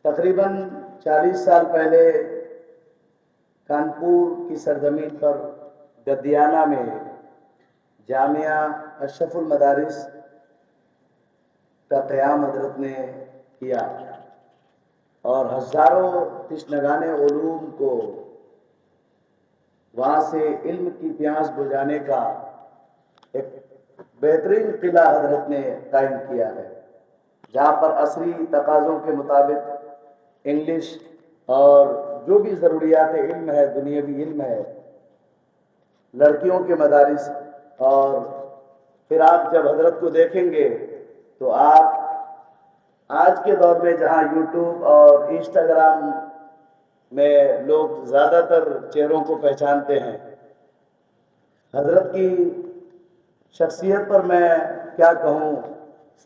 تقریباً 40 سال پہلے کانپور کی سرزمین پر گدیانہ میں جامعہ اشرف المدارس کا قیام حضرت نے کیا اور ہزاروں تشنگان علوم کو وہاں سے علم کی پیاس بجھانے کا ایک بہترین قلعہ حضرت نے قائم کیا ہے، جہاں پر عصری تقاضوں کے مطابق انگلش اور جو بھی ضروریات علم ہے، دنیاوی علم ہے، لڑکیوں کے مدارس، اور پھر آپ جب حضرت کو دیکھیں گے تو آپ آج کے دور میں جہاں یوٹیوب اور انسٹاگرام میں لوگ زیادہ تر چہروں کو پہچانتے ہیں، حضرت کی شخصیت پر میں کیا کہوں،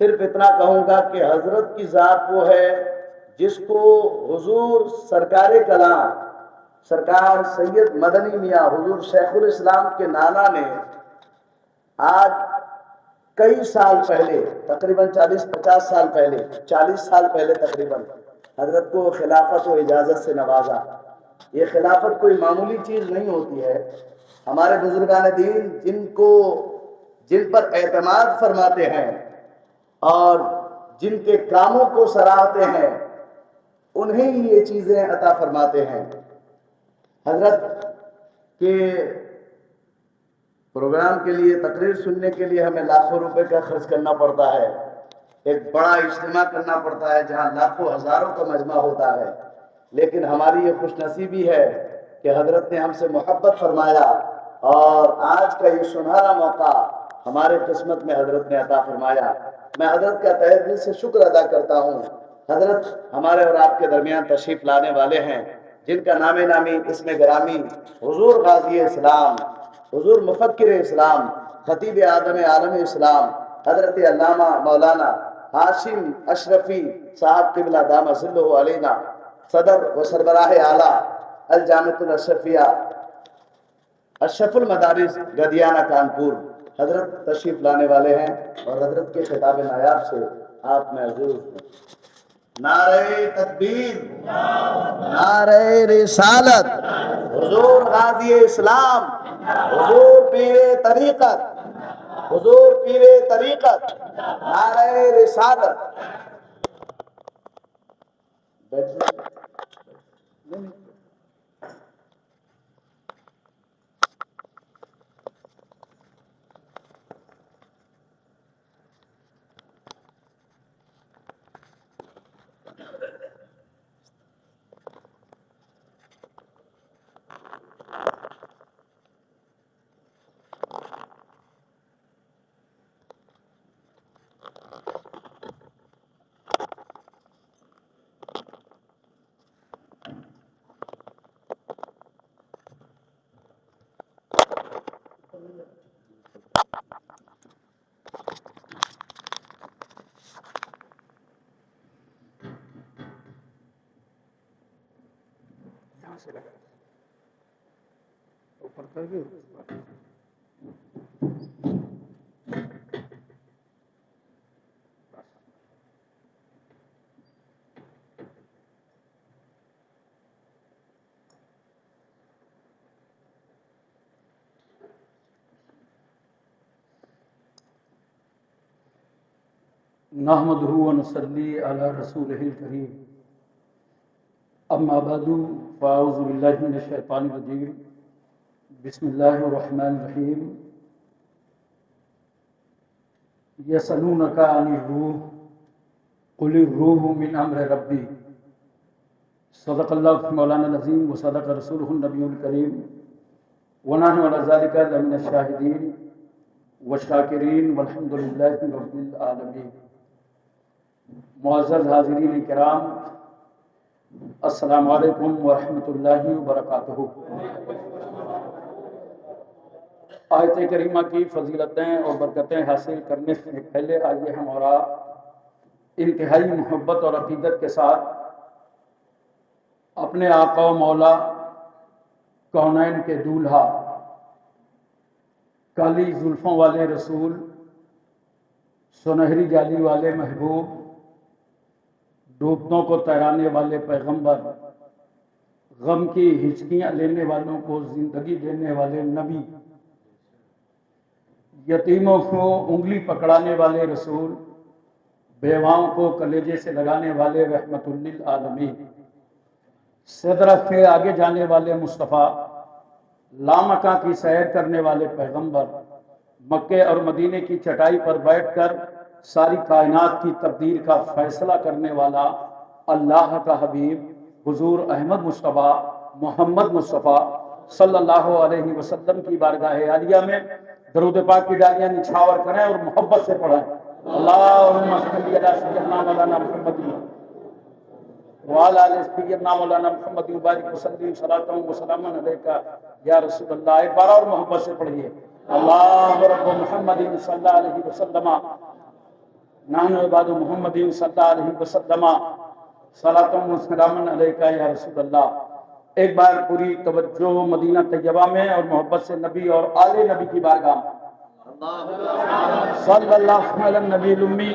صرف اتنا کہوں گا کہ حضرت کی ذات وہ ہے جس کو حضور سرکار کلام سرکار سید مدنی میاں حضور شیخ الاسلام کے نانا نے آج کئی سال پہلے، تقریباً 40-50 سال پہلے، 40 سال پہلے تقریباً حضرت کو خلافت و اجازت سے نوازا۔ یہ خلافت کوئی معمولی چیز نہیں ہوتی ہے۔ ہمارے بزرگان دین جن پر اعتماد فرماتے ہیں اور جن کے کاموں کو سراہتے ہیں، انہیں ہی یہ چیزیں عطا فرماتے ہیں۔ حضرت کے پروگرام کے لیے، تقریر سننے کے لیے ہمیں لاکھوں روپے کا خرچ کرنا پڑتا ہے، ایک بڑا اجتماع کرنا پڑتا ہے جہاں لاکھوں ہزاروں کا مجمع ہوتا ہے، لیکن ہماری یہ خوش نصیبی ہے کہ حضرت نے ہم سے محبت فرمایا اور آج کا یہ سنہرا موقع ہمارے قسمت میں حضرت نے عطا فرمایا۔ میں حضرت کا تہہ دل سے شکر ادا کرتا ہوں۔ حضرت ہمارے اور آپ کے درمیان تشریف لانے والے ہیں، جن کا نام نامی اسم گرامی حضور غازی اسلام، حضور مفکر اسلام، خطیب اعظم عالم اسلام، حضرت علامہ مولانا ہاشم اشرفی صاحب قبلہ دامہ ظلہ علینا، صدر و سربراہ اعلیٰ الجامعۃ الاشرفیہ اشرف المدارس گدیانہ کانپور، حضرت تشریف لانے والے ہیں اور حضرت کے خطاب نایاب سے آپ محظوظ ہیں۔ نعرہ تکبیر، نعرہ رسالت، حضور غازی اسلام، حضور پیر طریقت، حضور پیر طریقت، نعرہ رسالت۔ یہاں سے لگا اوپر کر کے نحمدہ ونصلی علی رسولہ الکریم، اما بعد فاعوذ باللہ من الشیطان الرجیم، بسم اللہ الرحمن الرحیم۔ یسألونک عن الروح قل الروح من امر ربی، صدق اللہ مولانا العظیم و صدق رسولہ النبی الکریم، ونحن علی ذلک لمن الشاہدین والشاکرین والحمد للہ رب العالمین۔ معزز حاضرین کرام، السلام علیکم ورحمۃ اللہ وبرکاتہ۔ آیت کریمہ کی فضیلتیں اور برکتیں حاصل کرنے سے پہلے آئیے ہم اور آپ انتہائی محبت اور عقیدت کے ساتھ اپنے آقا و مولا کونین کے دولہا، کالی زلفوں والے رسول، سنہری جالی والے محبوب، ڈوبتوں کو تیرانے والے پیغمبر، غم کی ہچکیاں لینے والوں کو زندگی دینے والے نبی، یتیموں کو انگلی پکڑانے والے رسول، بیواؤں کو کلیجے سے لگانے والے رحمت للعالمین، صدرت کے آگے جانے والے مصطفیٰ، لامکاں کی سیر کرنے والے پیغمبر، مکے اور مدینے کی چٹائی پر بیٹھ کر ساری کائنات کی تقدیر کا فیصلہ کرنے والا اللہ کا حبیب حضور احمد مصطفیٰ محمد مصطفیٰ صلی اللہ علیہ وسلم کی بارگاہ عالیہ میں درود پاک کی ڈالیاں نچھاور کریں اور محبت سے پڑھیں۔ اللہم صلی علی سیدنا مولانا محمد وعلی آل سیدنا مولانا محمد وبارک وسلم صلاۃ و سلام علیک یا رسول اللہ۔ ایک بار اور محبت سے پڑھیے، اللہ رب محمد صلی اللہ علیہ وسلم نحن عباد محمد صلی اللہ علیہ وسلم صلاۃ و سلام علیک یا رسول اللہ۔ ایک بار پوری توجہ مدینہ طیبہ میں اور محبت سے نبی اور آل نبی کی بارگاہ میں صلی اللہ علیہ نبی الامی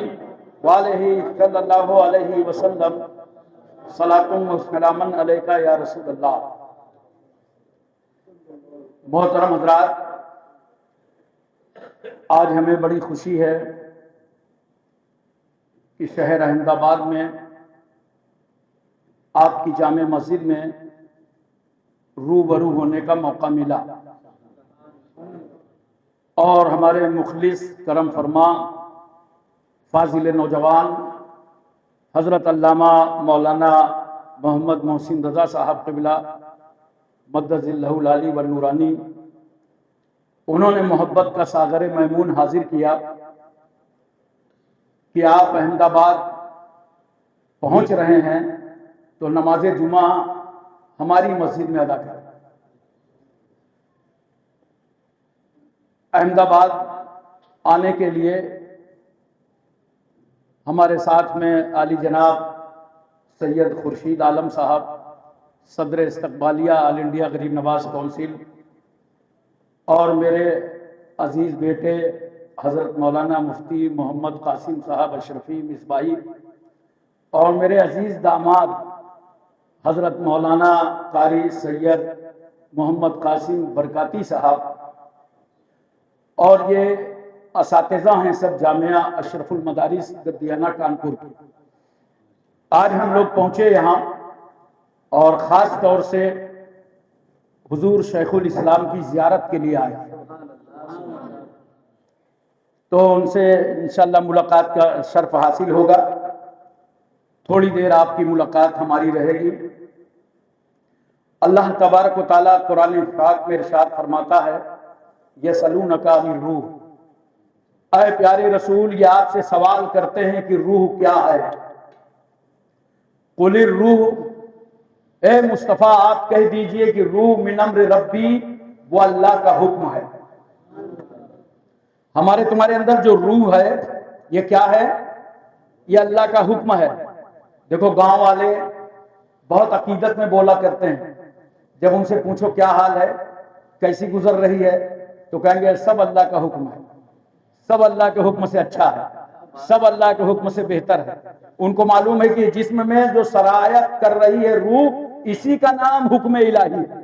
والہ صلی اللہ علیہ وسلم صلاۃ و سلام علیک یا رسول اللہ۔ محترم حضرات، آج ہمیں بڑی خوشی ہے کہ شہر احمد آباد میں آپ کی جامع مسجد میں روبرو ہونے کا موقع ملا اور ہمارے مخلص کرم فرما فاضل نوجوان حضرت علامہ مولانا محمد محسن رضا صاحب قبلہ مدد اللہ العلی والنورانی، انہوں نے محبت کا ساغر میمون حاضر کیا کہ آپ احمد آباد پہنچ رہے ہیں تو نماز جمعہ ہماری مسجد میں ادا کریں۔ احمد آباد آنے کے لیے ہمارے ساتھ میں عالی جناب سید خورشید عالم صاحب، صدر استقبالیہ آل انڈیا غریب نواز کونسل، اور میرے عزیز بیٹے حضرت مولانا مفتی محمد قاسم صاحب اشرفی مصباحی، اور میرے عزیز داماد حضرت مولانا قاری سید محمد قاسم برکاتی صاحب، اور یہ اساتذہ ہیں سب جامعہ اشرف المدارس گدیانہ کانپور کی۔ آج ہم لوگ پہنچے یہاں اور خاص طور سے حضور شیخ الاسلام کی زیارت کے لیے آئے، تو ان سے انشاءاللہ ملاقات کا شرف حاصل ہوگا۔ تھوڑی دیر آپ کی ملاقات ہماری رہے گی۔ اللہ تبارک و تعالیٰ قرآن پاک میں ارشاد فرماتا ہے، یسألونک عن الروح، اے پیارے رسول یہ آپ سے سوال کرتے ہیں کہ روح کیا ہے۔ قل الروح، اے مصطفیٰ آپ کہہ دیجئے کہ روح من امر ربی، وہ اللہ کا حکم ہے۔ ہمارے تمہارے اندر جو روح ہے یہ کیا ہے؟ یہ اللہ کا حکم ہے۔ دیکھو گاؤں والے بہت عقیدت میں بولا کرتے ہیں، جب ان سے پوچھو کیا حال ہے، کیسی گزر رہی ہے، تو کہیں گے سب اللہ کا حکم ہے، سب اللہ کے حکم سے اچھا ہے، سب اللہ کے حکم سے بہتر ہے۔ ان کو معلوم ہے کہ جسم میں جو سرایت کر رہی ہے روح، اسی کا نام حکم الہی ہے۔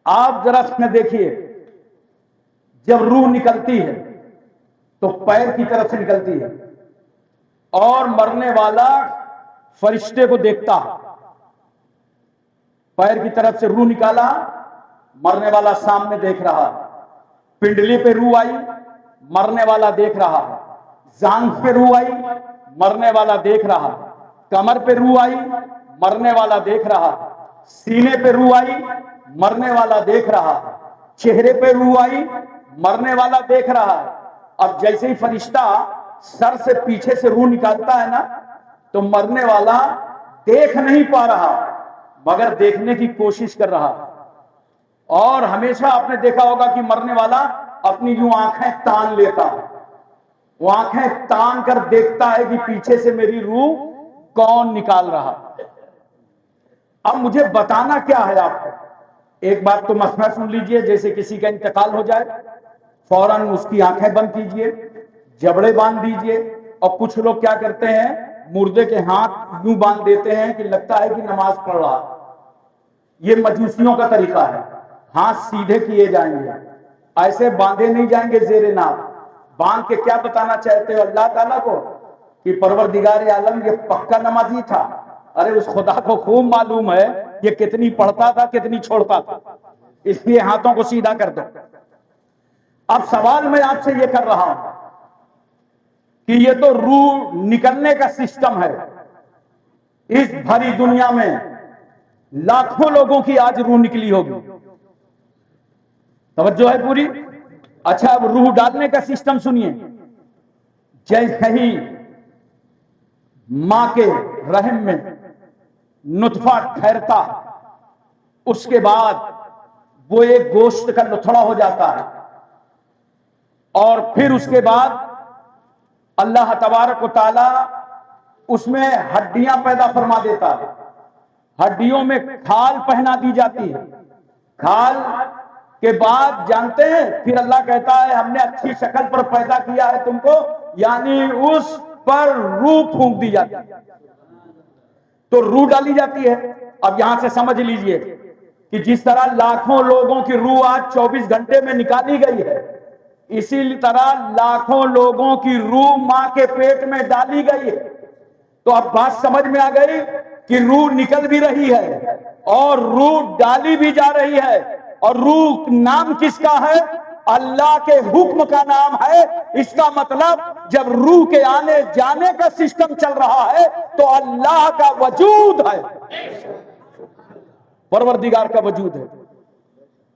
آپ ذرا میں دیکھیے، جب روح نکلتی ہے تو پیر کی طرف سے نکلتی ہے اور مرنے والا فرشتے کو دیکھتا ہے۔ پیر کی طرف سے روح نکالا، مرنے والا سامنے دیکھ رہا ہے۔ پنڈلی پہ روح آئی، مرنے والا دیکھ رہا ہے۔ زانگ پہ روح آئی، مرنے والا دیکھ رہا ہے۔ کمر پہ روح آئی، مرنے والا دیکھ رہا ہے۔ سینے پہ روح آئی، مرنے والا دیکھ رہا ہے۔ چہرے پہ روح آئی، مرنے والا دیکھ رہا ہے۔ اب جیسے ہی فرشتہ سر سے پیچھے سے روح نکالتا ہے نا، تو مرنے والا دیکھ نہیں پا رہا مگر دیکھنے کی کوشش کر رہا ہے۔ اور ہمیشہ آپ نے دیکھا ہوگا کہ مرنے والا اپنی یوں آنکھیں تان لیتا ہے، وہ آنکھیں تان کر دیکھتا ہے کہ پیچھے سے میری روح کون نکال رہا۔ اب مجھے بتانا کیا ہے آپ کو؟ ایک بات تو مسئلہ سن لیجئے، جیسے کسی کا انتقال ہو جائے فوراً اس کی آنکھیں بند کیجئے، جبڑے باندھ دیجئے، اور کچھ لوگ کیا کرتے ہیں مردے کے ہاتھ یوں باندھ دیتے ہیں کہ لگتا ہے کہ نماز پڑھ رہا. یہ مجوسیوں کا طریقہ ہے. ہاتھ سیدھے کیے جائیں گے, ایسے باندھے نہیں جائیں گے زیر ناف. باندھ کے کیا بتانا چاہتے ہو اللہ تعالیٰ کو کہ پروردگار عالم یہ پکا نمازی تھا. ارے اس خدا کو خوب معلوم ہے یہ کتنی پڑھتا تھا کتنی چھوڑتا تھا, اس لیے ہاتھوں کو سیدھا کر دو. اب سوال میں آپ سے یہ کر رہا ہوں کہ یہ تو روح نکلنے کا سسٹم ہے. اس بھری دنیا میں لاکھوں لوگوں کی آج روح نکلی ہوگی. توجہ ہے پوری؟ اچھا اب روح ڈالنے کا سسٹم سنیے. جیسے ہی ماں کے رحم میں نطفہ ٹھہرتا, اس کے بعد وہ ایک گوشت کا لتھڑا ہو جاتا ہے, اور پھر اس کے بعد اللہ تبارک و تعالی اس میں ہڈیاں پیدا فرما دیتا ہے. ہڈیوں میں کھال پہنا دی جاتی ہے. کھال کے بعد جانتے ہیں پھر اللہ کہتا ہے ہم نے اچھی شکل پر پیدا کیا ہے تم کو, یعنی اس پر روح پھونک دی جاتی ہے, تو روح ڈالی جاتی ہے. اب یہاں سے سمجھ لیجئے کہ جس طرح لاکھوں لوگوں کی روح آج 24 گھنٹے میں نکالی گئی ہے, اسی طرح لاکھوں لوگوں کی روح ماں کے پیٹ میں ڈالی گئی ہے. تو اب بات سمجھ میں آ گئی کہ روح نکل بھی رہی ہے اور روح ڈالی بھی جا رہی ہے. اور روح نام کس کا ہے؟ اللہ کے حکم کا نام ہے. اس کا مطلب جب روح کے آنے جانے کا سسٹم چل رہا ہے تو اللہ کا وجود ہے, پروردگار کا وجود ہے.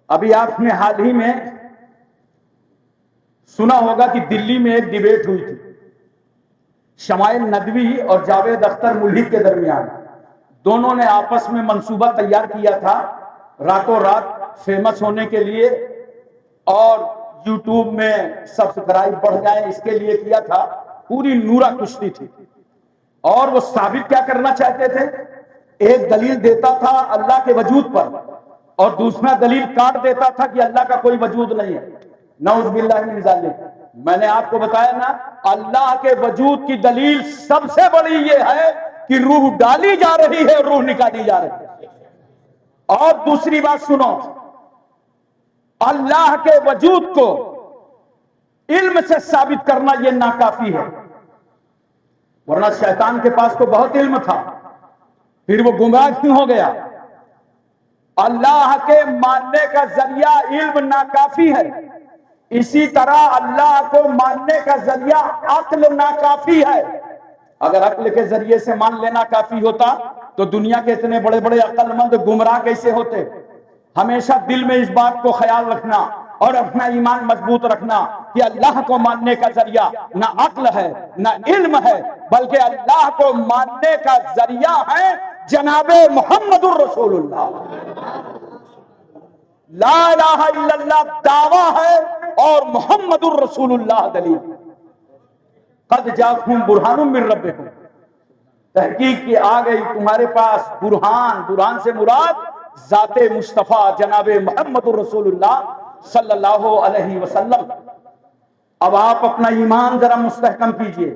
ابھی آپ نے حال ہی میں سنا ہوگا کہ دلی میں ایک ڈیبیٹ ہوئی تھی شمائل ندوی اور جاوید اختر ملحد کے درمیان. دونوں نے آپس میں منصوبہ تیار کیا تھا راتوں رات فیمس ہونے کے لیے, اور یوٹیوب میں سبسکرائب بڑھ جائے اس کے لیے کیا تھا. پوری نورا کشتی تھی, اور وہ ثابت کیا کرنا چاہتے تھے؟ ایک دلیل دیتا تھا اللہ کے وجود پر اور دوسرا دلیل کاٹ دیتا تھا کہ اللہ کا کوئی وجود نہیں ہے. نعوذ باللہ من ذالک. میں نے آپ کو بتایا نا, اللہ کے وجود کی دلیل سب سے بڑی یہ ہے کہ روح ڈالی جا رہی ہے اور روح نکالی جا رہی ہے. اور دوسری بات سنو, اللہ کے وجود کو علم سے ثابت کرنا یہ ناکافی ہے, ورنہ شیطان کے پاس تو بہت علم تھا, پھر وہ گمراہ کیوں ہو گیا؟ اللہ کے ماننے کا ذریعہ علم ناکافی ہے, اسی طرح اللہ کو ماننے کا ذریعہ عقل ناکافی ہے. اگر عقل کے ذریعے سے مان لینا کافی ہوتا تو دنیا کے اتنے بڑے بڑے عقل مند گمراہ کیسے ہوتے؟ ہمیشہ دل میں اس بات کو خیال رکھنا اور اپنا ایمان مضبوط رکھنا کہ اللہ کو ماننے کا ذریعہ نہ عقل ہے نہ علم ہے, بلکہ اللہ کو ماننے کا ذریعہ ہے جناب محمد الرسول اللہ. لا الہ الا اللہ دعویٰ ہے اور محمد الرسول اللہ دلیل. قد جاءکم برہان من ربکم, تحقیق کی آ گئی تمہارے پاس برہان. برہان سے مراد ذات مصطفیٰ جناب محمد الرسول اللہ صلی اللہ علیہ وسلم. اب آپ اپنا ایمان ذرا مستحکم کیجئے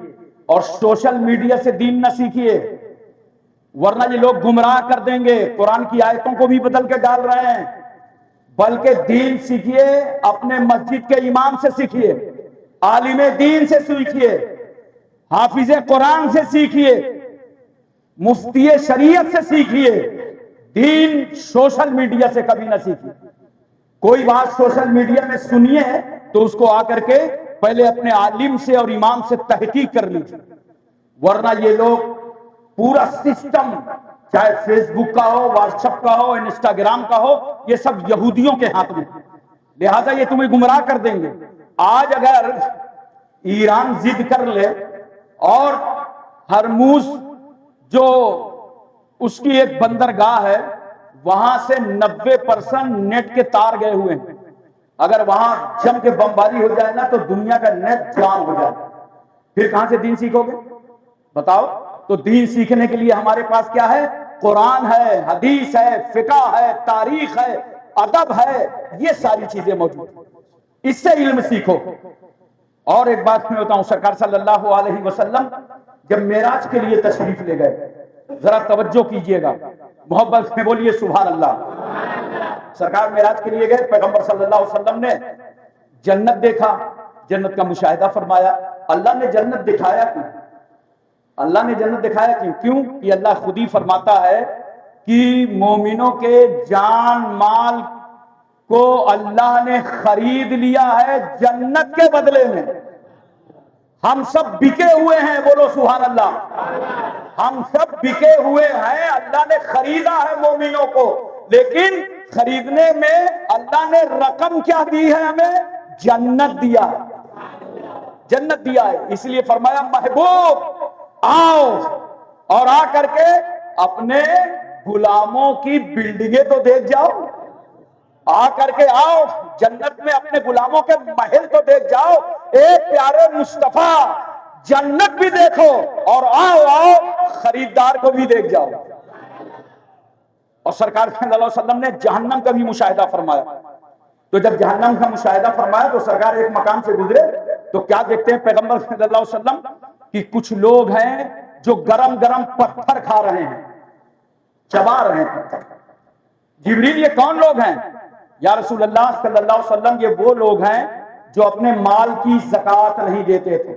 اور سوشل میڈیا سے دین نہ سیکھیے, ورنہ یہ لوگ گمراہ کر دیں گے. قرآن کی آیتوں کو بھی بدل کے ڈال رہے ہیں, بلکہ دین سیکھیے, اپنے مسجد کے امام سے سیکھیے, عالم دین سے سیکھیے, حافظ قرآن سے سیکھیے, مفتی شریعت سے سیکھیے. دین سوشل میڈیا سے کبھی نہ سیکھیے. کوئی بات سوشل میڈیا میں سنیے تو اس کو آ کر کے پہلے اپنے عالم سے اور امام سے تحقیق کر لیجیے, ورنہ یہ لوگ پورا سسٹم چاہے فیس بک کا ہو, واٹس ایپ کا ہو, انسٹاگرام کا ہو, یہ سب یہودیوں کے ہاتھ میں ہے, لہذا یہ تمہیں گمراہ کر دیں گے. آج اگر ایران ضد کر لے اور ہرموز جو اس کی ایک بندرگاہ ہے وہاں سے 90% نیٹ کے تار گئے ہوئے ہیں, اگر وہاں جم کے بمباری ہو جائے نا تو دنیا کا نیٹ جام ہو جائے, پھر کہاں سے دین سیکھو گے بتاؤ؟ تو دین سیکھنے کے لیے ہمارے پاس کیا ہے؟ قرآن ہے, حدیث ہے, فقہ ہے, تاریخ ہے, ادب ہے, یہ ساری چیزیں موجود ہیں. اس سے علم سیکھو. اور ایک بات میں بتاؤں, سرکار صلی اللہ علیہ وسلم جب معراج کے لیے تشریف لے گئے. ذرا توجہ کیجئے گا, محبت میں بولیے سبحان اللہ. سرکار معراج کے لیے گئے, پیغمبر صلی اللہ علیہ وسلم نے جنت دیکھا, جنت کا مشاہدہ فرمایا. اللہ نے جنت دکھایا کیوں؟ اللہ نے جنت دکھایا کیوں کہ اللہ خود ہی فرماتا ہے کہ مومنوں کے جان مال کو اللہ نے خرید لیا ہے جنت کے بدلے میں. ہم سب بکے ہوئے ہیں, بولو سبحان اللہ. ہم سب بکے ہوئے ہیں, اللہ نے خریدا ہے مومنوں کو, لیکن خریدنے میں اللہ نے رقم کیا دی ہے ہمیں؟ جنت دیا ہے, جنت دیا ہے. اس لیے فرمایا محبوب آؤ, اور آ کر کے اپنے غلاموں کی بلڈنگیں تو دیکھ جاؤ, آ کر کے آؤ جنت میں اپنے غلاموں کے محل تو دیکھ جاؤ. اے پیارے مصطفیٰ, جنت بھی دیکھو اور آؤ خریدار کو بھی دیکھ جاؤ. اور سرکار صلی اللہ علیہ وسلم نے جہنم کا بھی مشاہدہ فرمایا. تو جب جہنم کا مشاہدہ فرمایا تو سرکار ایک مقام سے گزرے تو کیا دیکھتے ہیں پیغمبر صلی اللہ علیہ وسلم کہ کچھ لوگ ہیں جو گرم گرم پتھر کھا رہے ہیں, چبا رہے ہیں پتھر. جبریل یہ کون لوگ ہیں؟ یا رسول اللہ صلی اللہ علیہ وسلم یہ وہ لوگ ہیں جو اپنے مال کی زکوٰۃ نہیں دیتے تھے.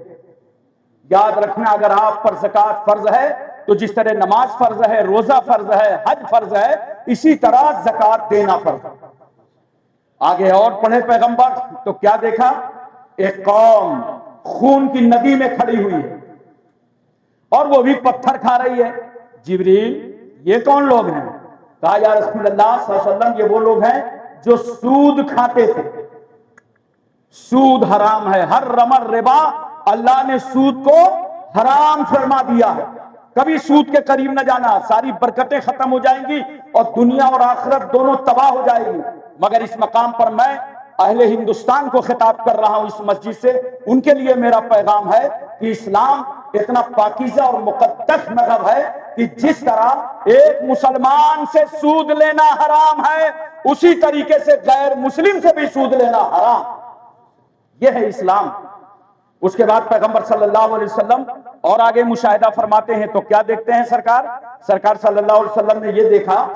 یاد رکھنا, اگر آپ پر زکوٰۃ فرض ہے تو جس طرح نماز فرض ہے, روزہ فرض ہے, حج فرض ہے, اسی طرح زکوٰۃ دینا فرض ہے. آگے اور پڑھے پیغمبر تو کیا دیکھا؟ ایک قوم خون کی ندی میں کھڑی ہوئی ہے اور وہ بھی پتھر کھا رہی ہے. جبریل یہ کون لوگ ہیں؟ کہا یا رسول اللہ صلی اللہ علیہ وسلم یہ وہ لوگ ہیں جو سود کھاتے تھے. سود حرام ہے, حرم الربا, اللہ نے سود کو حرام فرما دیا ہے. کبھی سود کے قریب نہ جانا, ساری برکتیں ختم ہو جائیں گی اور دنیا اور آخرت دونوں تباہ ہو جائے گی. مگر اس مقام پر میں اہل ہندوستان کو خطاب کر رہا ہوں اس مسجد سے, ان کے لیے میرا پیغام ہے کہ اسلام اتنا پاکیزہ اور مقدس مذہب ہے کہ جس طرح ایک مسلمان سے سود لینا حرام ہے, اسی طریقے سے غیر مسلم سے بھی سود لینا حرام. یہ ہے اسلام. اس کے بعد پیغمبر صلی اللہ علیہ وسلم اور آگے مشاہدہ فرماتے ہیں تو کیا دیکھتے ہیں سرکار صلی اللہ علیہ وسلم نے یہ دیکھا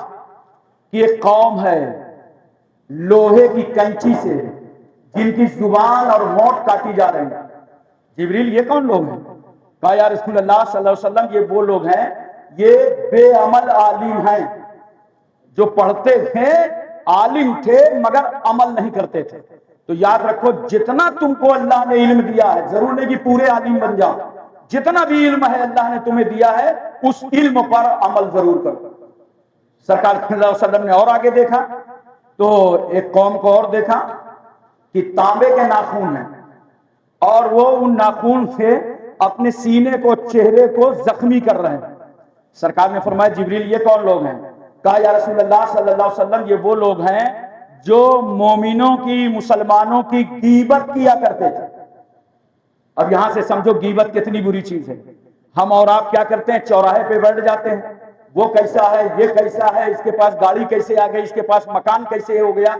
کہ ایک قوم ہے لوہے کی کنچی سے جن کی زبان اور ہونٹ کاٹی جا رہے ہیں. جبریل یہ کون لوگ ہیں؟ کہا یا رسول اللہ صلی اللہ علیہ وسلم یہ وہ لوگ ہیں, یہ بے عمل عالم ہیں جو پڑھتے تھے, عالم تھے مگر عمل نہیں کرتے تھے. تو یاد رکھو جتنا تم کو اللہ نے علم دیا ہے, ضرور نہیں کہ پورے عالم بن جاؤ, جتنا بھی علم ہے اللہ نے تمہیں دیا ہے اس علم پر عمل ضرور کرو. سرکار صلی اللہ علیہ وسلم نے اور آگے دیکھا تو ایک قوم کو اور دیکھا کہ تانبے کے ناخون ہیں اور وہ ان ناخون سے اپنے سینے کو, چہرے کو زخمی کر رہے ہیں. سرکار نے فرمایا جبریل یہ کون لوگ ہیں؟ کہا یا رسول اللہ صلی اللہ علیہ وسلم یہ وہ لوگ ہیں جو مومنوں کی, مسلمانوں کی غیبت کیا کرتے تھے. اب یہاں سے سمجھو غیبت کتنی بری چیز ہے. ہم اور آپ کیا کرتے ہیں, چوراہے پہ بیٹھ جاتے ہیں, وہ کیسا ہے, یہ کیسا ہے, اس کے پاس گاڑی کیسے آ گئی, اس کے پاس مکان کیسے ہو گیا.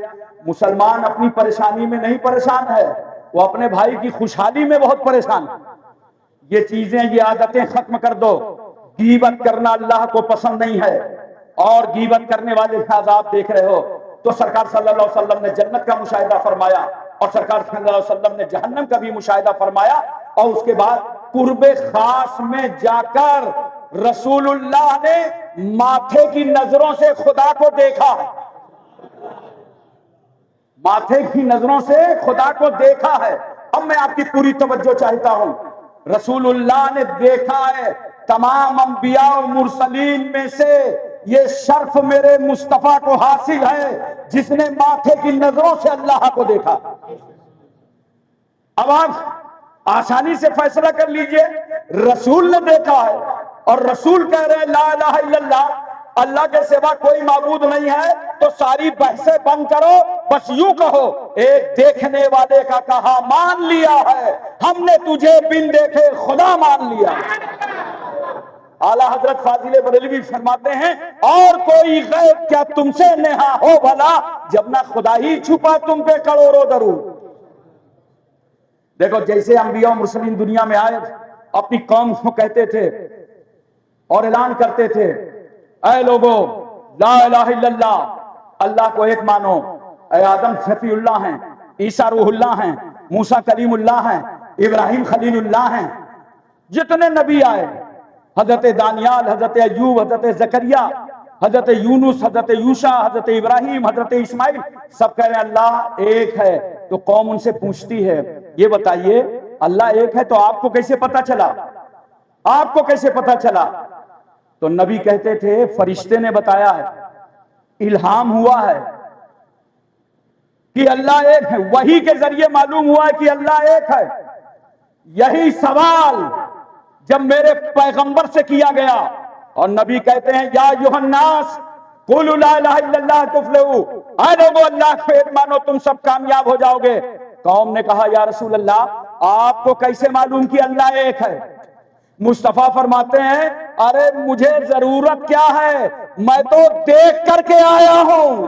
مسلمان اپنی پریشانی میں نہیں پریشان ہے, وہ اپنے بھائی کی خوشحالی میں بہت پریشان ہے. یہ چیزیں, یہ عادتیں ختم کر دو. غیبت کرنا اللہ کو پسند نہیں ہے اور غیبت کرنے والے عذاب دیکھ رہے ہو. تو سرکار صلی اللہ علیہ وسلم نے جنت کا مشاہدہ فرمایا اور سرکار صلی اللہ علیہ وسلم نے جہنم کا بھی مشاہدہ فرمایا. اور اس کے بعد قرب خاص میں جا کر رسول اللہ نے ماتھے کی نظروں سے خدا کو دیکھا ہے, ماتھے کی نظروں سے خدا کو دیکھا ہے. اب میں آپ کی پوری توجہ چاہتا ہوں. رسول اللہ نے دیکھا ہے, تمام انبیاء و مرسلین میں سے یہ شرف میرے مصطفیٰ کو حاصل ہے جس نے ماتھے کی نظروں سے اللہ کو دیکھا. اب آپ آسانی سے فیصلہ کر لیجئے, رسول نے دیکھا ہے اور رسول کہہ رہے ہیں لا الہ الا اللہ, اللہ کے سوا کوئی معبود نہیں ہے, تو ساری بحثیں بند کرو, بس یوں کہو ایک دیکھنے والے کا کہا مان لیا ہے, ہم نے تجھے بن دیکھے خدا مان لیا. اعلیٰ حضرت فاضل بریلوی فرماتے ہیں اور کوئی غیب کیا تم سے نہا ہو بھلا, جب نہ خدا ہی چھپا تم پہ کروڑوں درود. دیکھو جیسے انبیاء و مرسلین دنیا میں آئے اپنی قوم کو کہتے تھے اور اعلان کرتے تھے، اے لوگو لا الہ الا اللہ، اللہ کو ایک مانو۔ اے آدم شفیع اللہ ہیں، عیسیٰ روح اللہ ہیں، موسیٰ کلیم اللہ ہیں، ابراہیم خلیل اللہ ہیں، جتنے نبی آئے، حضرت دانیال، حضرت ایوب، حضرت زکریا، حضرت یونس، حضرت یوشع، حضرت ابراہیم، حضرت اسماعیل، سب کہہ رہے ہیں اللہ ایک ہے۔ تو قوم ان سے پوچھتی ہے، یہ بتائیے اللہ ایک ہے تو آپ کو کیسے پتا چلا؟ آپ کو کیسے پتا چلا؟ تو نبی کہتے تھے فرشتے نے بتایا ہے، الہام ہوا ہے کہ اللہ ایک ہے، وحی کے ذریعے معلوم ہوا ہے کہ اللہ ایک ہے۔ یہی سوال جب میرے پیغمبر سے کیا گیا اور نبی کہتے ہیں یا ایھا الناس قولوا لا الہ الا اللہ تفلحوا، اے لوگو اللہ کو ایک مانو تم سب کامیاب ہو جاؤ گے۔ قوم نے کہا یا رسول اللہ آپ کو کیسے معلوم کہ اللہ ایک ہے؟ مصطفیٰ فرماتے ہیں ارے مجھے ضرورت کیا ہے، میں تو دیکھ کر کے آیا ہوں،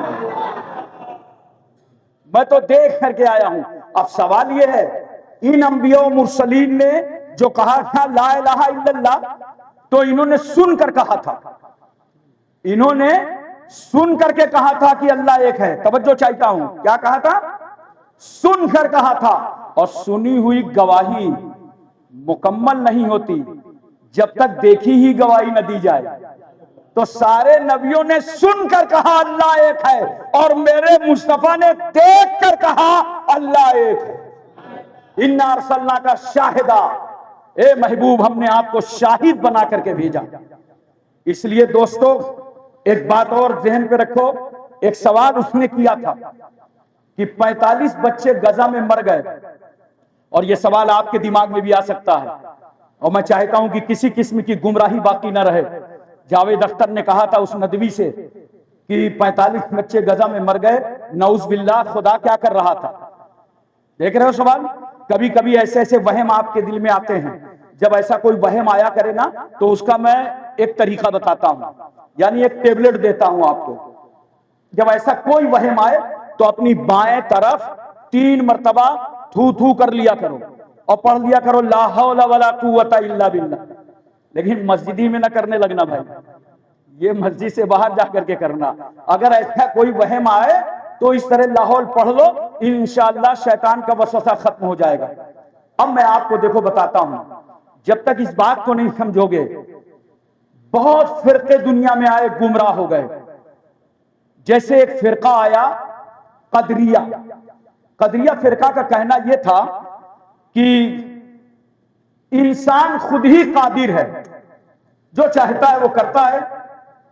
میں تو دیکھ کر کے آیا ہوں۔ اب سوال یہ ہے ان انبیاء و مرسلین نے جو کہا تھا لا الہ الا اللہ، تو انہوں نے سن کر کہا تھا، انہوں نے سن کر کے کہا تھا کہ اللہ ایک ہے۔ توجہ چاہتا ہوں، کیا کہا تھا؟ سن کر کہا تھا۔ اور سنی ہوئی گواہی مکمل نہیں ہوتی جب تک دیکھی ہی گواہی نہ دی جائے۔ تو سارے نبیوں نے سن کر کہا اللہ ایک ہے، اور میرے مصطفیٰ نے دیکھ کر کہا اللہ ایک ہے۔ اِنَّا أَرْسَلْنَاكَ شَاهِدًا، اے محبوب ہم نے آپ کو شاہد بنا کر کے بھیجا۔ اس لیے دوستو ایک بات اور ذہن پہ رکھو، ایک سوال اس نے کیا تھا کہ 45 بچے غزہ میں مر گئے، اور یہ سوال آپ کے دماغ میں بھی آ سکتا ہے، اور میں چاہتا ہوں کہ کسی قسم کی گمراہی باقی نہ رہے۔ جاوید اختر نے کہا تھا اس ندوی سے کہ 45 بچے غزہ میں مر گئے، نعوذ باللہ خدا کیا کر رہا تھا؟ دیکھ رہے ہو سوال؟ کبھی کبھی ایسے ایسے وہم آپ کے دل میں آتے ہیں، جب ایسا کوئی وہم آیا کرے نا تو اس کا میں ایک طریقہ بتاتا ہوں، یعنی ایک ٹیبلٹ دیتا ہوں آپ کو۔ جب ایسا کوئی وہم آئے تو اپنی بائیں طرف 3 مرتبہ تھو تھو کر لیا کرو اور پڑھ لیا کرو لا حول ولا قوت الا باللہ۔ لیکن مسجدی میں نہ کرنے لگنا بھائی، یہ مسجد سے باہر جا کر کے کرنا۔ اگر ایسا کوئی وہم آئے تو اس طرح لاہور پڑھ لو، انشاءاللہ شیطان کا وسوسہ ختم ہو جائے گا۔ اب میں آپ کو دیکھو بتاتا ہوں، جب تک اس بات کو نہیں سمجھو گے، بہت فرقے دنیا میں آئے گمراہ ہو گئے۔ جیسے ایک فرقہ آیا قدریہ۔ قدریہ فرقہ کا کہنا یہ تھا کہ انسان خود ہی قادر ہے، جو چاہتا ہے وہ کرتا ہے،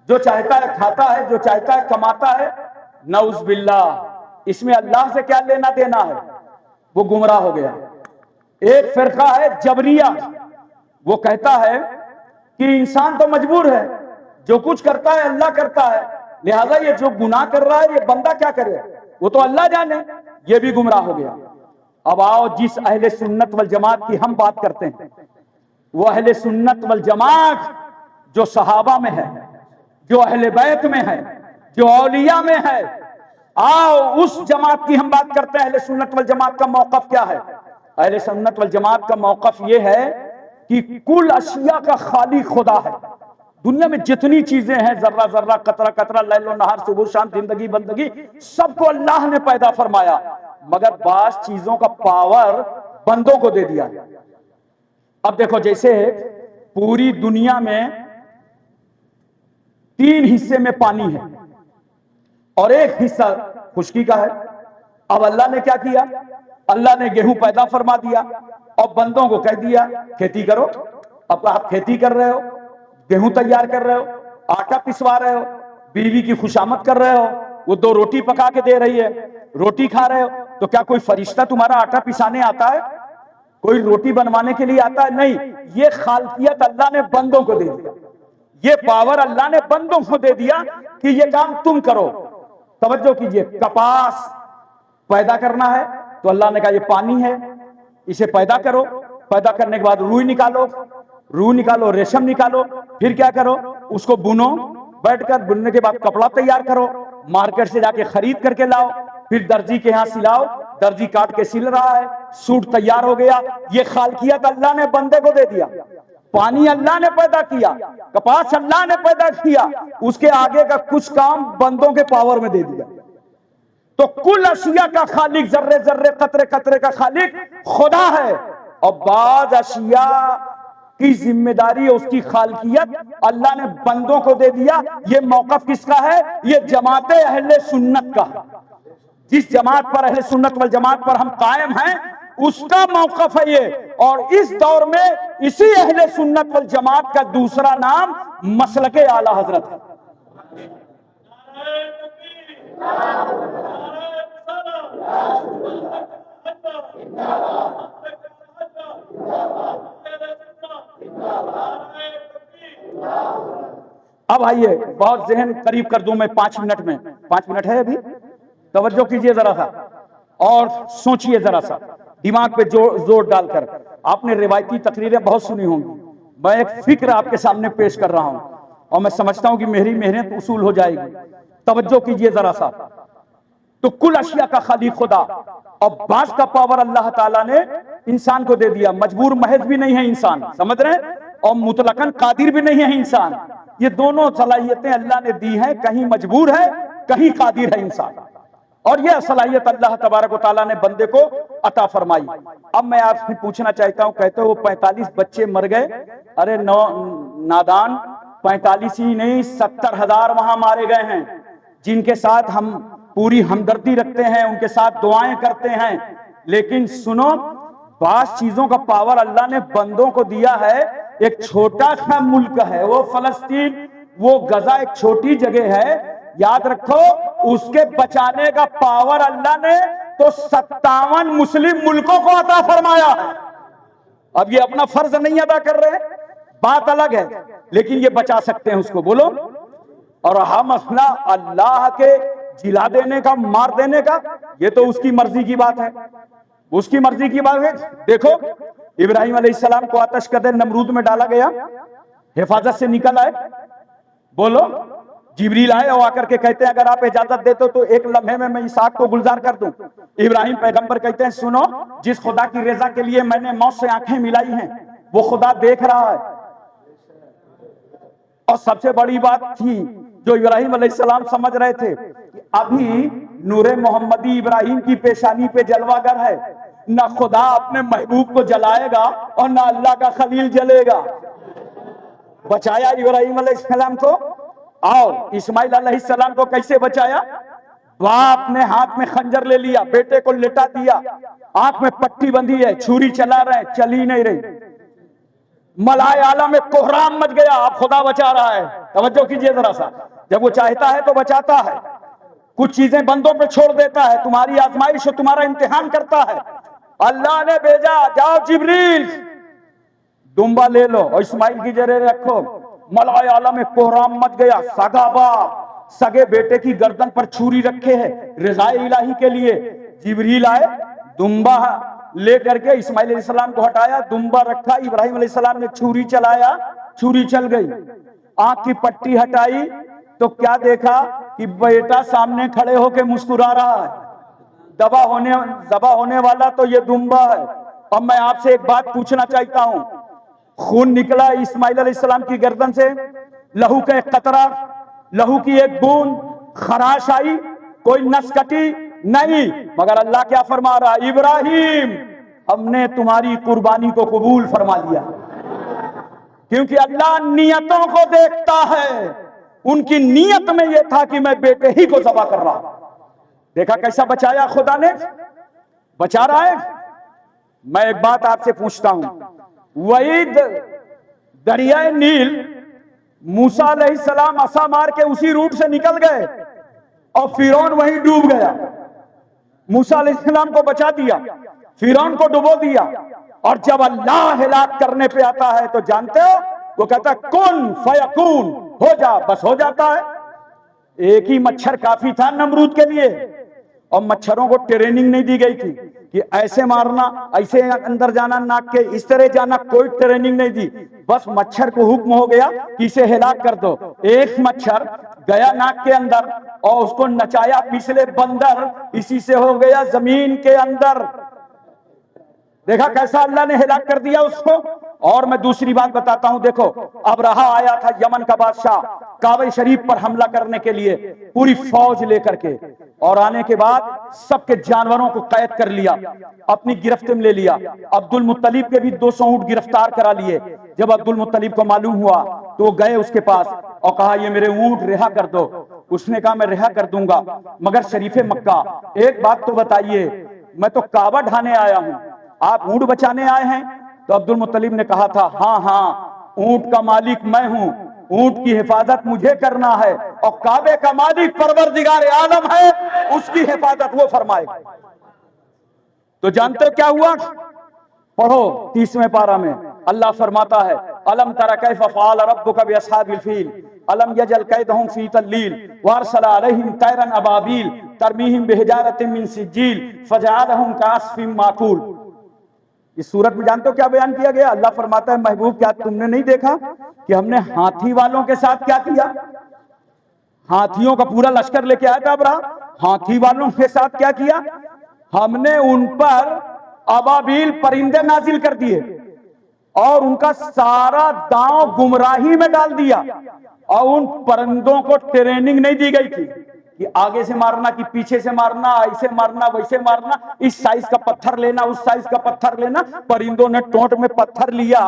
جو چاہتا ہے کھاتا ہے، جو چاہتا ہے کماتا ہے۔ نعوذ باللہ، اس میں اللہ سے کیا لینا دینا ہے؟ وہ گمراہ ہو گیا۔ ایک فرقہ ہے جبریہ، وہ کہتا ہے کہ انسان تو مجبور ہے، جو کچھ کرتا ہے اللہ کرتا ہے، لہذا یہ جو گناہ کر رہا ہے یہ بندہ کیا کرے، وہ تو اللہ جانے۔ یہ بھی گمراہ ہو گیا۔ اب آؤ جس اہل سنت والجماعت کی ہم بات کرتے ہیں، وہ اہل سنت والجماعت جو صحابہ میں ہے، جو اہل بیت میں ہے، جو اولیاء میں ہے، آؤ اس جماعت کی ہم بات کرتے ہیں۔ اہل سنت والجماعت کا موقف کیا ہے؟ اہل سنت والجماعت کا موقف یہ ہے کہ کل اشیاء کا خالق خدا ہے۔ دنیا میں جتنی چیزیں ہیں، ذرہ ذرہ، قطرہ قطرہ، لیل و نہار، صبح شام، زندگی بندگی، سب کو اللہ نے پیدا فرمایا، مگر بعض چیزوں کا پاور بندوں کو دے دیا۔ اب دیکھو جیسے پوری دنیا میں 3 حصے میں پانی ہے اور ایک حصہ خشکی کا ہے۔ اب اللہ نے کیا کیا؟ اللہ نے گیہوں پیدا فرما دیا اور بندوں کو کہہ دیا کھیتی کرو۔ اب آپ کھیتی کر رہے ہو، گیہوں تیار کر رہے ہو، آٹا پسوا رہے ہو، بیوی کی خوشامد کر رہے ہو، وہ 2 روٹی پکا کے دے رہی ہے، روٹی کھا رہے ہو، تو کیا کوئی فرشتہ تمہارا آٹا پسانے آتا ہے؟ کوئی روٹی بنوانے کے لیے آتا ہے؟ نہیں، یہ خالقیت اللہ نے بندوں کو دے دیا، یہ پاور اللہ نے بندوں کو دے دیا کہ یہ کام تم کرو۔ توجہ کیجئے، کپاس پیدا کرنا ہے تو اللہ نے کہا یہ پانی ہے، اسے پیدا کرو، پیدا کرنے کے بعد روئی نکالو، روح نکالو، ریشم نکالو، پھر کیا کرو؟ اس کو بنو، بیٹھ کر بننے کے بعد کپڑا تیار کرو، مارکیٹ سے جا کے خرید کر کے لاؤ، پھر درزی کے ہاں سلاؤ، درزی کاٹ کے سل رہا ہے، سوٹ تیار ہو گیا. یہ خالقیت اللہ نے بندے کو دے دیا. پانی اللہ نے پیدا کیا، کپاس اللہ نے پیدا کیا، اس کے آگے کا کچھ کام بندوں کے پاور میں دے دیا. تو کل اشیاء کا خالق، ذرے ذرے قطرے قطرے کا خالق خدا ہے. اور بعض اشیاء کی ذمہ داری، اس کی خالقیت اللہ نے بندوں کو دے دیا. یہ موقف کس کا ہے؟ یہ جماعت اہل سنت کا. جس جماعت پر اہل سنت والجماعت پر ہم قائم ہیں اس کا موقف ہے یہ. اور اس دور میں اسی اہل سنت والجماعت کا دوسرا نام مسلک اعلی حضرت ہے. اب آئیے بہت ذہن قریب کر دوں میں 5 منٹ میں. 5 منٹ ہے ابھی، توجہ کیجئے ذرا سا اور سوچئے ذرا سا دماغ پہ زور ڈال کر. آپ نے روایتی تقریریں بہت سنی ہوں گی، میں ایک فکر آپ کے سامنے پیش کر رہا ہوں اور میں سمجھتا ہوں کہ میری محنت اصول ہو جائے گی. توجہ کیجئے ذرا سا. تو کل اشیاء کا خالق خدا، اور بعض کا پاور اللہ تعالیٰ نے انسان کو دے دیا. مجبور محض بھی نہیں ہے انسان، سمجھ رہے ہیں، اور مطلقاً قادر بھی نہیں ہے انسان. یہ دونوں صلاحیتیں اللہ نے دی ہیں، کہیں مجبور ہے کہیں قادر ہے انسان. اور یہ صلاحیت اللہ تبارک و تعالیٰ نے بندے کو عطا فرمائی. اب میں آپ سے پوچھنا چاہتا ہوں، کہتے ہو 45 بچے مر گئے. ارے نادان، 45 ہی نہیں 70,000 وہاں مارے گئے ہیں، جن کے ساتھ ہم پوری ہمدردی رکھتے ہیں، ان کے ساتھ دعائیں کرتے ہیں. لیکن سنو، بعض چیزوں کا پاور اللہ نے بندوں کو دیا ہے. ایک چھوٹا سا ملک ہے وہ فلسطین، وہ غزہ ایک چھوٹی جگہ ہے، یاد رکھو اس کے بچانے کا پاور اللہ نے تو 57 مسلم ملکوں کو عطا فرمایا ہے. اب یہ اپنا فرض نہیں ادا کر رہے، بات الگ ہے، لیکن یہ بچا سکتے ہیں اس کو. بولو. اور رہا مسئلہ اللہ کے جلا دینے کا، مار دینے کا، یہ تو اس کی مرضی کی بات ہے، اس کی مرضی کی بات ہے. دیکھو ابراہیم علیہ السلام کو آتش قدر نمرود میں ڈالا گیا، حفاظت سے نکل آئے. بولو. جبریل آئے اور آ کر کے کہتے ہیں اگر آپ اجازت دیتے تو ایک لمحے میں اس آگ کو گلزار کر دوں. ابراہیم پیغمبر کہتے ہیں سنو، جس خدا کی رضا کے لیے میں نے موت سے آنکھیں ملائی ہیں وہ خدا دیکھ رہا ہے. اور سب سے بڑی بات تھی جو ابراہیم علیہ السلام سمجھ رہے تھے کہ ابھی نور محمدی ابراہیم کی پیشانی پہ جلوہ گر ہے، نہ خدا اپنے محبوب کو جلائے گا اور نہ اللہ کا خلیل جلے گا. بچایا ابراہیم علیہ السلام کو. اور اسماعیل علیہ السلام کو کیسے بچایا؟ باپ نے ہاتھ میں خنجر لے لیا، بیٹے کو لٹا دیا، آنکھ میں پٹی بندھی ہے، چھری چلا رہے ہیں، چل ہی نہیں رہی. ملائے اعلیٰ میں کوہرام مچ گیا، اب خدا بچا رہا ہے. توجہ کیجئے ذرا سا. جب وہ چاہتا ہے تو بچاتا ہے، کچھ چیزیں بندوں پہ چھوڑ دیتا ہے، تمہاری آزمائش اور تمہارا امتحان کرتا ہے. اللہ نے بھیجا، جاؤ جبریل دمبا لے لو اور اسماعیل کی جگہ رکھو. ملائے اعلیٰ میں کوہرام مچ گیا. سگا باپ سگے بیٹے کی گردن پر چھری رکھے ہے رضائے الہی کے لیے. جبریل آئے، دمبا لے کر کے اسماعیل علیہ السلام کو ہٹایا، دمبا رکھا، ابراہیم علیہ السلام نے چھری چلایا، چھری چل گئی. آنکھ کی پٹی ہٹائی تو کیا دیکھا کہ بیٹا سامنے کھڑے ہو کے مسکرا رہا ہے. ذبح ہونے والا تو یہ دمبا ہے. اب میں آپ سے ایک بات پوچھنا چاہتا ہوں، خون نکلا اسماعیل علیہ السلام کی گردن سے، لہو کا ایک قطرہ، لہو کی ایک بوند، خراش آئی، کوئی نس کٹی نہیں، مگر اللہ کیا فرما رہا؟ ابراہیم ہم نے تمہاری قربانی کو قبول فرما لیا. کیونکہ اللہ نیتوں کو دیکھتا ہے. ان کی نیت میں یہ تھا کہ میں بیٹے ہی کو ذبح کر رہا. دیکھا کیسا بچایا خدا نے، بچا رہا ہے. میں ایک بات آپ سے پوچھتا ہوں، وہی دریائے نیل موسیٰ علیہ السلام عصا مار کے اسی روٹ سے نکل گئے اور فرعون وہیں ڈوب گیا. موسیٰ علیہ السلام کو بچا دیا، فرعون کو ڈبو دیا. اور جب اللہ ہلاک کرنے پہ آتا ہے تو جانتے ہو وہ کہتا ہے کن فیکون، ہو جا، بس ہو جاتا ہے. ایک ہی مچھر کافی تھا نمرود کے لیے، اور مچھروں کو ٹریننگ نہیں دی گئی تھی کہ ایسے مارنا، ایسے اندر جانا ناک کے، اس طرح جانا، کوئی ٹریننگ نہیں دی. بس مچھر کو حکم ہو گیا کہ اسے ہلاک کر دو. ایک مچھر گیا ناک کے اندر اور اس کو نچایا پچھلے بندر، اسی سے ہو گیا زمین کے اندر۔ دیکھا کیسا اللہ نے ہلاک کر دیا اس کو۔ اور میں دوسری بات بتاتا ہوں، دیکھو ابرہا آیا تھا یمن کا بادشاہ کعبہ شریف پر حملہ کرنے کے لیے پوری فوج لے کر کے، اور آنے کے بعد سب کے جانوروں کو قید کر لیا، اپنی گرفت میں لے لیا۔ عبد المطلب کے بھی 200 اونٹ گرفتار کرا لیے۔ جب عبد المطلب کو معلوم ہوا تو وہ گئے اس کے پاس اور کہا یہ میرے اونٹ رہا کر دو۔ اس نے کہا میں رہا کر دوں گا، مگر شریف مکہ ایک بات تو بتائیے، میں تو کعبہ ڈھانے آیا ہوں، آپ اونٹ بچانے آئے ہیں؟ تو عبد المطلب نے کہا تھا ہاں ہاں، اونٹ کا مالک میں ہوں، اونٹ کی حفاظت مجھے کرنا ہے، اور کعبے کا مالک پروردگار عالم ہے، اس کی حفاظت وہ فرمائے۔ تو جانتے کیا ہوا؟ پڑھو 30ویں پارہ میں اللہ فرماتا ہے الم تر کیف فعل ربک باصحاب الفیل الم یجعل کیدہم فی تضلیل وارسل علیہم طیرا ابابیل ترمیہم بحجارۃ من سجیل فجعلہم کعصف ماکول۔ اس سورت میں جانتے ہو کیا بیان کیا گیا؟ اللہ فرماتا ہے محبوب کیا تم نے نہیں دیکھا کہ ہم نے ہاتھی والوں کے ساتھ کیا کیا؟ ہاتھیوں کا پورا لشکر لے کے آیا تھا ابرہا، ہاتھی والوں کے ساتھ کیا کیا؟ ہم نے ان پر ابابیل پرندے نازل کر دیے اور ان کا سارا داؤں گمراہی میں ڈال دیا، اور ان پرندوں کو ٹریننگ نہیں دی گئی تھی کہ آگے سے مارنا کہ پیچھے سے مارنا، ایسے مارنا ویسے مارنا، اس سائز کا پتھر لینا اس سائز کا پتھر لینا۔ پرندوں نے ٹونٹ میں پتھر لیا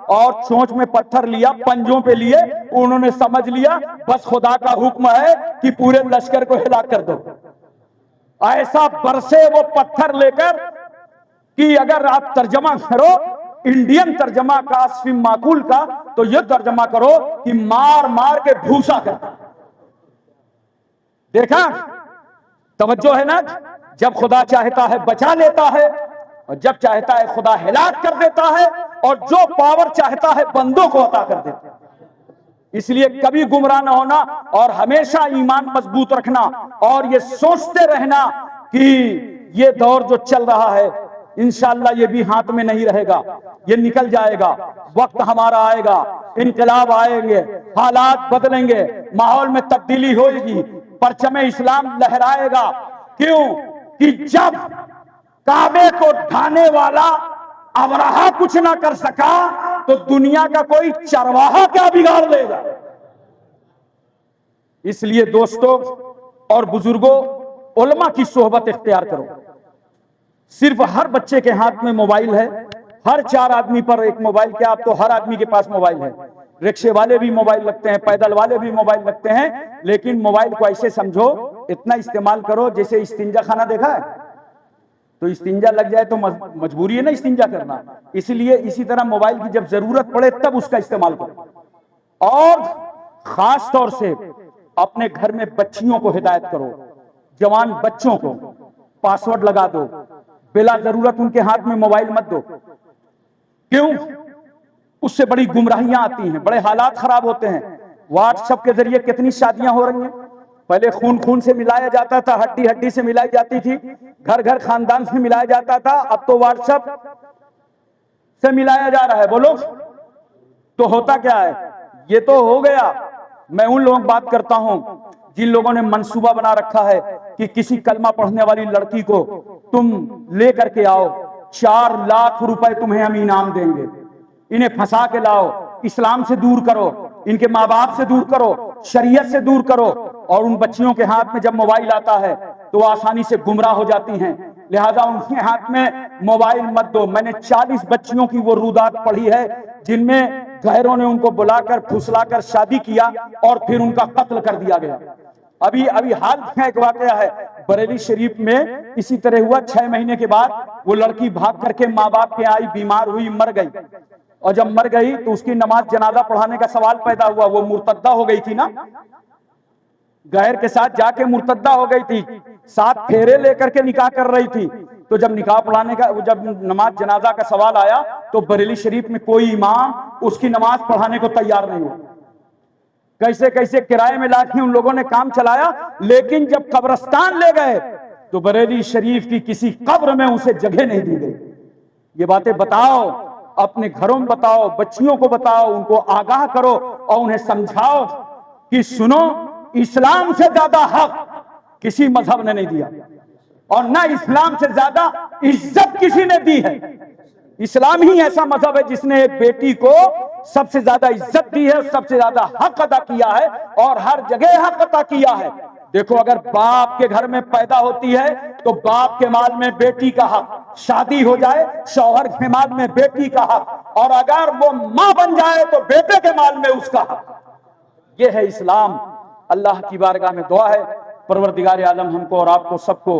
اور چونچ میں پتھر لیا، پنجوں پہ لیے، انہوں نے سمجھ لیا بس خدا کا حکم ہے کہ پورے لشکر کو ہلاک کر دو۔ ایسا برسے وہ پتھر لے کر کہ اگر آپ ترجمہ کرو انڈین ترجمہ کعصف ماکول کا تو یہ ترجمہ کرو کہ مار مار کے بھوسا کر۔ دیکھا توجہ ہے نا؟ جب خدا چاہتا ہے بچا لیتا ہے، اور جب چاہتا ہے خدا ہلاک کر دیتا ہے، اور جو پاور چاہتا ہے بندوں کو عطا کر دیتا ہے۔ اس لیے کبھی گمراہ نہ ہونا اور ہمیشہ ایمان مضبوط رکھنا، اور یہ سوچتے رہنا کہ یہ دور جو چل رہا ہے انشاءاللہ یہ بھی ہاتھ میں نہیں رہے گا، یہ نکل جائے گا، وقت ہمارا آئے گا، انقلاب آئیں گے، حالات بدلیں گے، ماحول میں تبدیلی ہوئے گی، پرچم اسلام لہرائے گا۔ کیوں کہ جب کعبے کو ڈھانے والا ابرہا کچھ نہ کر سکا تو دنیا کا کوئی چرواہا کیا بگاڑ لے گا؟ اس لیے دوستو اور بزرگوں، علماء کی صحبت اختیار کرو۔ صرف ہر بچے کے ہاتھ میں موبائل ہے، ہر 4 آدمی پر ایک موبائل، کیا اب تو ہر آدمی کے پاس موبائل ہے، رکشے والے بھی موبائل رکھتے ہیں، پیدل والے بھی موبائل رکھتے ہیں، لیکن موبائل کو ایسے سمجھو اتنا استعمال کرو جیسے استنجا خانہ دیکھا ہے تو استنجا لگ جائے تو مجبوری ہے نا استنجا کرنا، اس لیے اسی طرح موبائل کی جب ضرورت پڑے تب اس کا استعمال کرو۔ اور خاص طور سے اپنے گھر میں بچیوں کو ہدایت کرو، جوان بچوں کو پاسورڈ لگا دو، بلا ضرورت ان کے ہاتھ میں موبائل مت دو۔ کیوں؟ اس سے بڑی گمراہیاں آتی ہیں، بڑے حالات خراب ہوتے ہیں۔ واٹس ایپ کے ذریعے کتنی شادیاں ہو رہی ہیں، پہلے خون خون سے ملایا جاتا تھا، ہڈی ہڈی سے ملائی جاتی تھی، گھر گھر خاندان سے ملایا جاتا تھا، اب تو واٹس ایپ سے ملایا جا رہا ہے۔ بولو تو ہوتا کیا ہے؟ یہ تو ہو گیا۔ میں ان لوگوں بات کرتا ہوں جن لوگوں نے منصوبہ بنا رکھا ہے کہ کسی کلمہ پڑھنے والی لڑکی کو تم لے کر کے آؤ، 4 لاکھ روپے تمہیں ہم انعام دیں گے، انہیں پھنسا کے لاؤ، اسلام سے دور کرو، ان کے ماں باپ سے دور کرو، شریعت سے دور کرو، اور ان بچیوں کے ہاتھ میں جب موبائل آتا ہے تو وہ آسانی سے گمراہ ہو جاتی ہیں، لہذا ان کے ہاتھ میں موبائل مت دو۔ میں نے 40 بچیوں کی وہ رودات پڑھی ہے جن میں غیروں نے ان کو بلا کر پھسلا کر شادی کیا اور پھر ان کا قتل کر دیا گیا۔ ابھی حال میں ایک واقعہ ہے بریلی شریف میں، اسی طرح ہوا، 6 مہینے کے بعد وہ لڑکی بھاگ کر کے ماں باپ کے آئی، بیمار ہوئی، مر گئی، اور جب مر گئی تو اس کی نماز جنازہ پڑھانے کا سوال پیدا ہوا۔ وہ مرتدہ ہو گئی تھی نا، غیر کے ساتھ جا کے مرتدہ ہو گئی تھی، 7 پھیرے لے کر کے نکاح کر رہی تھی، تو جب نکاح پڑھانے کا، جب نماز جنازہ کا سوال آیا تو بریلی شریف میں کوئی امام اس کی نماز پڑھانے کو تیار نہیں ہوا۔ کیسے کیسے کرائے میں لا کے ان لوگوں نے کام چلایا، لیکن جب قبرستان لے گئے تو بریلی شریف کی کسی قبر میں اسے جگہ نہیں دی گئی۔ یہ باتیں بتاؤ، اپنے گھروں میں بتاؤ، بچیوں کو بتاؤ، ان کو آگاہ کرو اور انہیں سمجھاؤ کہ سنو، اسلام سے زیادہ حق کسی مذہب نے نہیں دیا، اور نہ اسلام سے زیادہ عزت کسی نے دی ہے۔ اسلام ہی ایسا مذہب ہے جس نے ایک بیٹی کو سب سے زیادہ عزت دی ہے، سب سے زیادہ حق ادا کیا ہے، اور ہر جگہ حق ادا کیا ہے۔ دیکھو، اگر باپ کے گھر میں پیدا ہوتی ہے تو باپ کے مال میں بیٹی کا حق، شادی ہو جائے شوہر کے مال میں بیٹی کا حق، اور اگر وہ ماں بن جائے تو بیٹے کے مال میں اس کا حق۔ یہ ہے اسلام۔ اللہ کی بارگاہ میں دعا ہے پروردگار عالم ہم کو اور آپ کو سب کو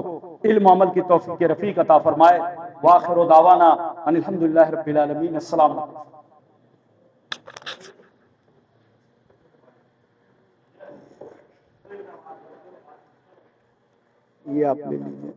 علم و عمل کی توفیق رفیق عطا فرمائے۔ وآخر دعوانا ان الحمدللہ رب العالمین۔ السلام علیکم۔ یہ آپ لے لیجیے۔